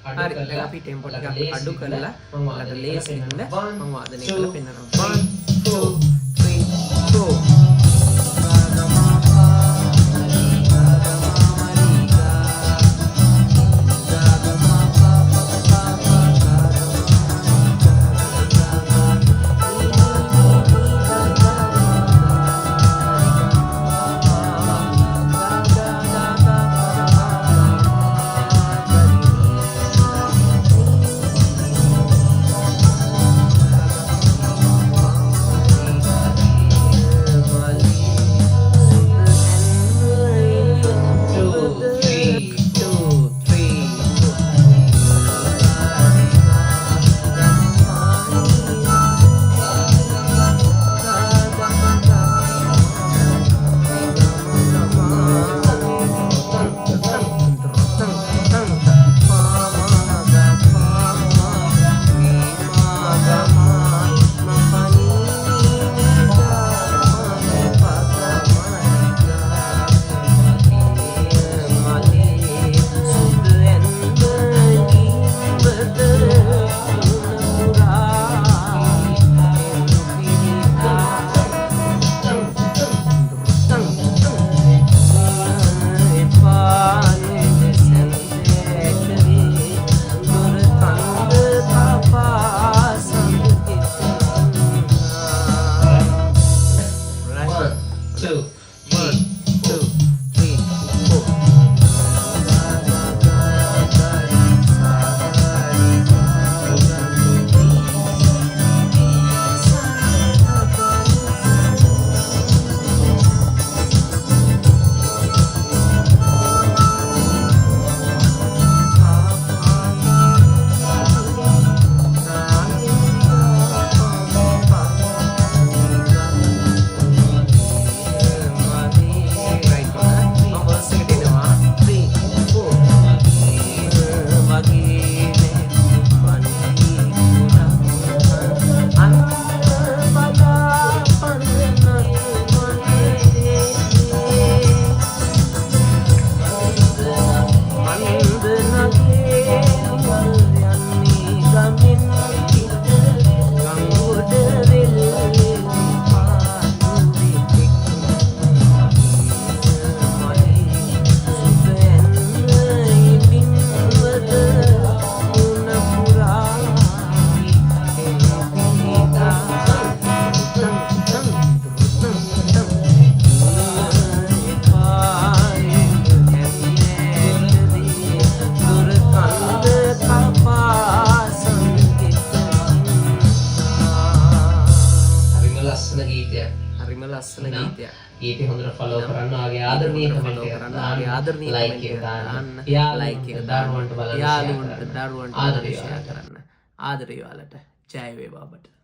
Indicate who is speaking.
Speaker 1: හරි දැන් අපි ටෙම්පෝ ටිකක් අඩු කරලා ඔයාලට ලේසියෙන්ද මම වාදනය කරලා පෙන්නනවා 1 2 3 4 ලස්සන ගීතයක්.
Speaker 2: ගීතේ හොඳට ෆලෝ කරන්න, ආගේ ආදරණීය කමෙන්ට් එකක් දාන්න,
Speaker 1: ආගේ ආදරණීය
Speaker 2: ලයික් එක දාන්න,
Speaker 1: ලයික් එක දාන්න, යාළුවන්ට දරුවන්ට ආදරය කරන්න. ආදරය ඔයාලට. ජය වේවා ඔබට.